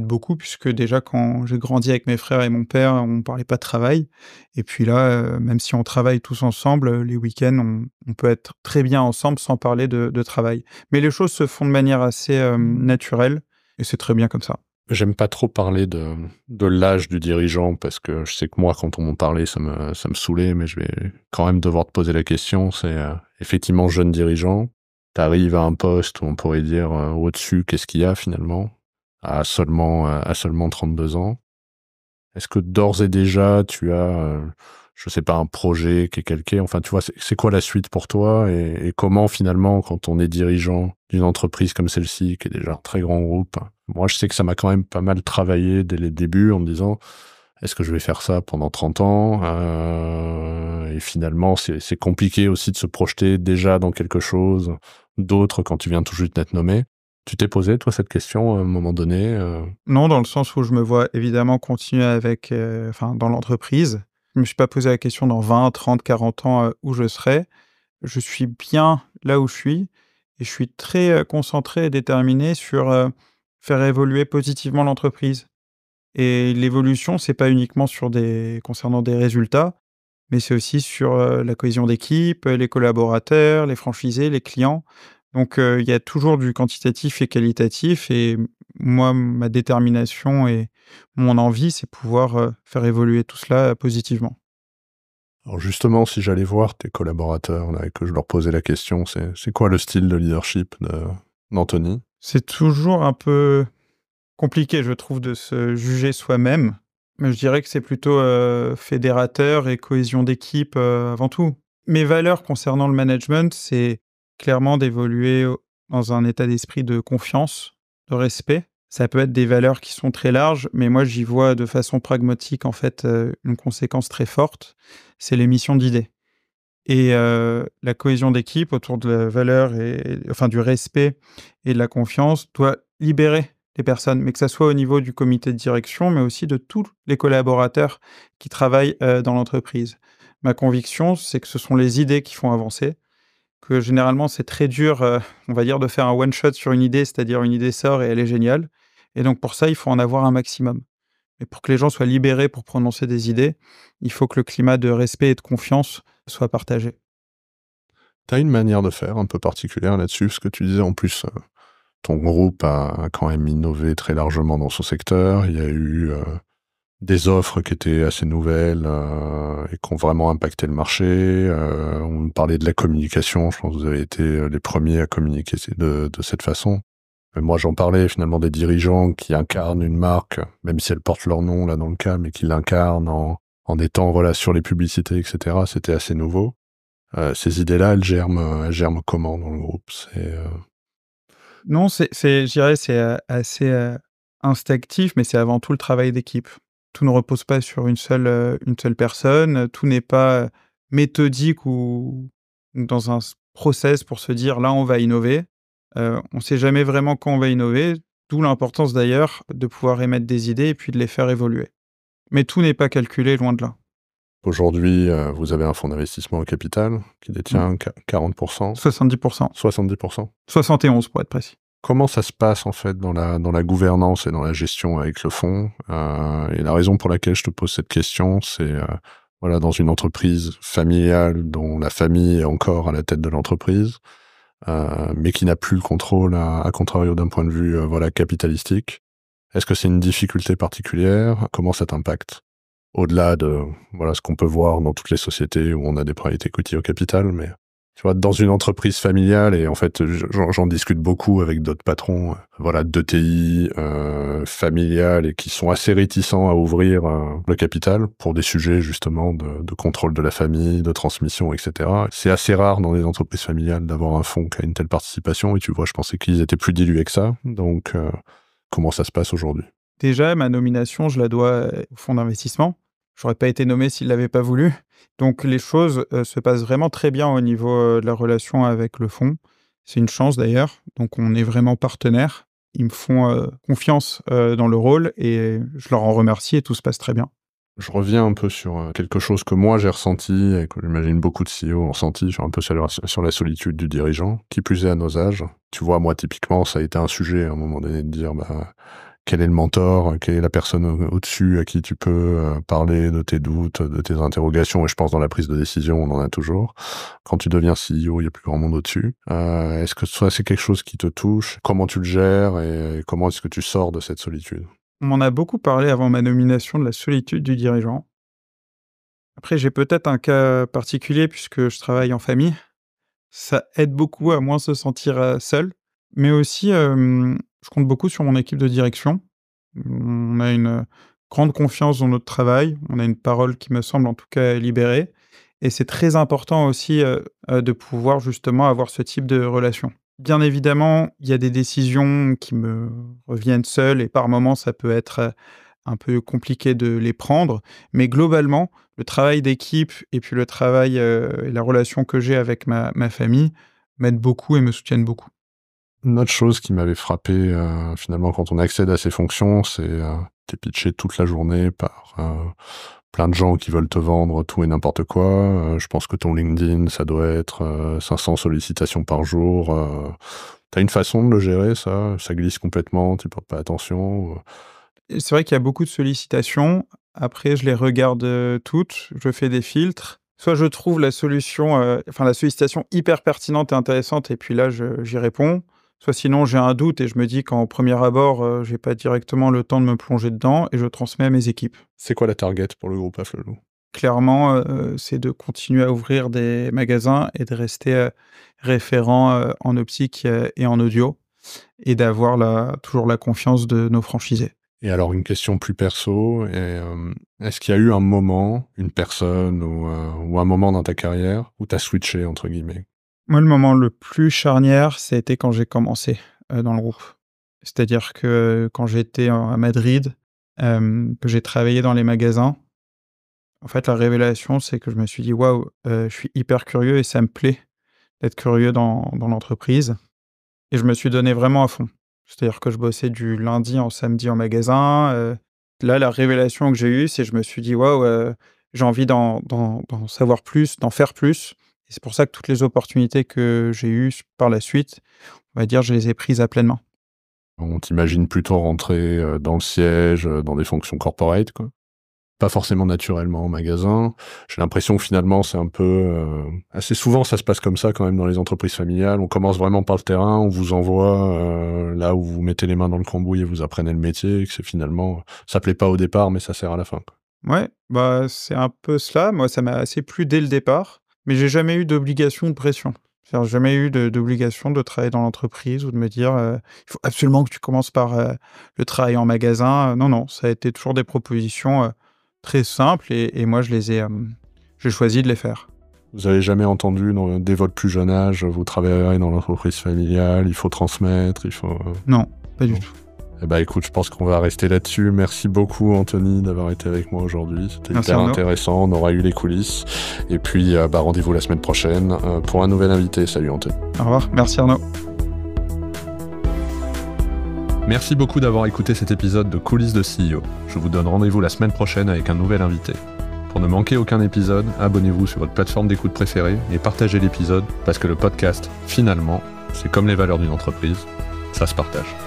beaucoup puisque déjà quand j'ai grandi avec mes frères et mon père, on parlait pas de travail et puis là, même si on travaille tous ensemble, les week-ends, on peut être très bien ensemble sans parler de travail. Mais les choses se font de manière assez, naturelle et c'est très bien comme ça. J'aime pas trop parler de l'âge du dirigeant parce que je sais que moi, quand on m'en parlait, ça me saoulait, mais je vais quand même devoir te poser la question. C'est, effectivement, jeune dirigeant, tu arrives à un poste où on pourrait dire, au-dessus, qu'est-ce qu'il y a finalement? À seulement 32 ans. Est-ce que d'ores et déjà tu as, je sais pas, un projet qui est calqué? Enfin, tu vois, c'est quoi la suite pour toi et comment finalement, quand on est dirigeant d'une entreprise comme celle-ci, qui est déjà un très grand groupe, moi je sais que ça m'a quand même pas mal travaillé dès les débuts en me disant: «Est-ce que je vais faire ça pendant 30 ans?» Et finalement, c'est compliqué aussi de se projeter déjà dans quelque chose d'autre quand tu viens tout juste d'être nommé. Tu t'es posé toi cette question à un moment donné, Non, dans le sens où je me vois évidemment continuer avec, enfin dans l'entreprise. Je me suis pas posé la question dans 20, 30, 40 ans, où je serai. Je suis bien là où je suis et je suis très, concentré et déterminé sur, faire évoluer positivement l'entreprise et l'évolution, c'est pas uniquement concernant des résultats, mais c'est aussi sur, la cohésion d'équipe, les collaborateurs, les franchisés, les clients. Donc, il y a toujours du quantitatif et qualitatif et moi, ma détermination et mon envie, c'est pouvoir, faire évoluer tout cela, positivement. Alors justement, si j'allais voir tes collaborateurs là et que je leur posais la question, c'est quoi le style de leadership d'Anthony? C'est toujours un peu compliqué, je trouve, de se juger soi-même, mais je dirais que c'est plutôt, fédérateur et cohésion d'équipe, avant tout. Mes valeurs concernant le management, c'est clairement d'évoluer dans un état d'esprit de confiance, de respect. Ça peut être des valeurs qui sont très larges, mais moi j'y vois de façon pragmatique en fait, une conséquence très forte, c'est l'émission d'idées et la cohésion d'équipe autour de la valeur et enfin du respect et de la confiance doit libérer les personnes, mais que ça soit au niveau du comité de direction, mais aussi de tous les collaborateurs qui travaillent, dans l'entreprise. Ma conviction, c'est que ce sont les idées qui font avancer, que généralement c'est très dur, on va dire de faire un one shot sur une idée, c'est-à-dire une idée sort et elle est géniale et donc pour ça, il faut en avoir un maximum et pour que les gens soient libérés pour prononcer des idées, il faut que le climat de respect et de confiance soit partagé. T'as une manière de faire un peu particulière là-dessus? Parce que tu disais en plus, ton groupe a quand même innové très largement dans son secteur. Il y a eu, des offres qui étaient assez nouvelles, et qui ont vraiment impacté le marché. On parlait de la communication, je pense que vous avez été, les premiers à communiquer de cette façon. Moi, j'en parlais finalement des dirigeants qui incarnent une marque, même si elle porte leur nom là dans le cas, mais qui l'incarnent en étant voilà sur les publicités, et cetera. C'était assez nouveau. Ces idées-là, elles germent comment dans le groupe? Non, je dirais, c'est, assez, instinctif, mais c'est avant tout le travail d'équipe. Tout ne repose pas sur une seule personne, tout n'est pas, méthodique ou dans un process pour se dire: «Là, on va innover». On ne sait jamais vraiment quand on va innover, d'où l'importance d'ailleurs de pouvoir émettre des idées et puis de les faire évoluer. Mais tout n'est pas calculé, loin de là. Aujourd'hui, vous avez un fonds d'investissement au capital qui détient 40%, 70%. 70%. 71 pour être précis. Comment ça se passe en fait dans la gouvernance et dans la gestion avec le fonds et la raison pour laquelle je te pose cette question, c'est voilà, dans une entreprise familiale dont la famille est encore à la tête de l'entreprise, mais qui n'a plus le contrôle à contrario d'un point de vue voilà, capitalistique. Est-ce que c'est une difficulté particulière? Comment ça t'impacte? Au-delà de voilà, ce qu'on peut voir dans toutes les sociétés où on a des private equity au capital, mais tu vois, dans une entreprise familiale, et en fait, j'en discute beaucoup avec d'autres patrons, voilà, d'ETI, familiales, et qui sont assez réticents à ouvrir le capital pour des sujets justement de contrôle de la famille, de transmission, etc. C'est assez rare dans les entreprises familiales d'avoir un fonds qui a une telle participation, et tu vois, je pensais qu'ils étaient plus dilués que ça. Donc, comment ça se passe aujourd'hui? Déjà, ma nomination, je la dois au fonds d'investissement. J'aurais pas été nommé s'il l'avait pas voulu. Donc les choses se passent vraiment très bien au niveau de la relation avec le fonds. C'est une chance d'ailleurs. Donc on est vraiment partenaires. Ils me font confiance dans le rôle et je leur en remercie et tout se passe très bien. Je reviens un peu sur quelque chose que moi j'ai ressenti et que j'imagine beaucoup de CEO ont ressenti, un peu sur la solitude du dirigeant, qui plus est à nos âges. Tu vois, moi typiquement, ça a été un sujet à un moment donné de dire quel est le mentor, quelle est la personne au-dessus à qui tu peux parler de tes doutes, de tes interrogations, et je pense dans la prise de décision, on en a toujours. Quand tu deviens CEO, il n'y a plus grand monde au-dessus. Est-ce que ça, c'est quelque chose qui te touche? Comment tu le gères et comment est-ce que tu sors de cette solitude? On m'en a beaucoup parlé avant ma nomination de la solitude du dirigeant. Après, j'ai peut-être un cas particulier puisque je travaille en famille. Ça aide beaucoup à moins se sentir seul. Mais aussi, je compte beaucoup sur mon équipe de direction. On a une grande confiance dans notre travail. On a une parole qui me semble en tout cas libérée. Et c'est très important aussi de pouvoir justement avoir ce type de relation. Bien évidemment, il y a des décisions qui me reviennent seules et par moments, ça peut être un peu compliqué de les prendre. Mais globalement, le travail d'équipe et puis le travail et la relation que j'ai avec ma famille m'aident beaucoup et me soutiennent beaucoup. Une autre chose qui m'avait frappé, finalement, quand on accède à ces fonctions, c'est t'es pitché toute la journée par plein de gens qui veulent te vendre tout et n'importe quoi. Je pense que ton LinkedIn, ça doit être 500 sollicitations par jour. T'as une façon de le gérer, ça? Ça glisse complètement, tu portes pas attention? Et c'est vrai qu'il y a beaucoup de sollicitations. Après, je les regarde toutes, je fais des filtres. Soit je trouve la solution, la sollicitation hyper pertinente et intéressante et puis là, j'y réponds. Soit sinon, j'ai un doute et je me dis qu'en premier abord, j'ai pas directement le temps de me plonger dedans et je transmets à mes équipes. C'est quoi la target pour le groupe Afflelou? Clairement, c'est de continuer à ouvrir des magasins et de rester référent en optique et en audio et d'avoir toujours la confiance de nos franchisés. Et alors, une question plus perso, est-ce qu'il y a eu un moment, une personne ou un moment dans ta carrière où tu as «switché» entre guillemets? Moi, le moment le plus charnière, ça a été quand j'ai commencé, dans le groupe. C'est-à-dire que quand j'étais à Madrid, que j'ai travaillé dans les magasins, en fait, la révélation, c'est que je me suis dit: «Waouh, je suis hyper curieux et ça me plaît d'être curieux dans l'entreprise» et je me suis donné vraiment à fond. C'est-à-dire que je bossais du lundi au samedi en magasin, là, la révélation que j'ai eue, c'est je me suis dit: «Waouh, j'ai envie d'en savoir plus, d'en faire plus» et c'est pour ça que toutes les opportunités que j'ai eues par la suite, on va dire, je les ai prises à pleine main. On t'imagine plutôt rentrer dans le siège, dans des fonctions corporate, quoi? Pas forcément naturellement en magasin. J'ai l'impression que finalement, c'est un peu assez souvent, ça se passe comme ça quand même dans les entreprises familiales. On commence vraiment par le terrain, on vous envoie là où vous mettez les mains dans le cambouis et vous apprenez le métier, et que c'est finalement ça plaît pas au départ, mais ça sert à la fin, quoi. Ouais, bah, c'est un peu cela. Moi, ça m'a assez plu dès le départ, mais j'ai jamais eu d'obligation de pression. C'est-à-dire, jamais eu d'obligation de travailler dans l'entreprise ou de me dire, «Il faut absolument que tu commences par, le travail en magasin». Non, non, ça a été toujours des propositions, très simples et moi j'ai choisi de les faire. Vous avez jamais entendu dès votre plus jeune âge, vous travaillerez dans l'entreprise familiale, il faut transmettre, il faut... Non, pas du Non. tout. Eh ben écoute, je pense qu'on va rester là-dessus. Merci beaucoup Anthony d'avoir été avec moi aujourd'hui. C'était Merci hyper Arnaud. intéressant, on aura eu les coulisses. Et puis rendez-vous la semaine prochaine pour un nouvel invité. Salut Anthony. Au revoir. Merci Arnaud. Merci beaucoup d'avoir écouté cet épisode de Coulisses de CEO. Je vous donne rendez-vous la semaine prochaine avec un nouvel invité. Pour ne manquer aucun épisode, abonnez-vous sur votre plateforme d'écoute préférée et partagez l'épisode parce que le podcast, finalement, c'est comme les valeurs d'une entreprise, ça se partage.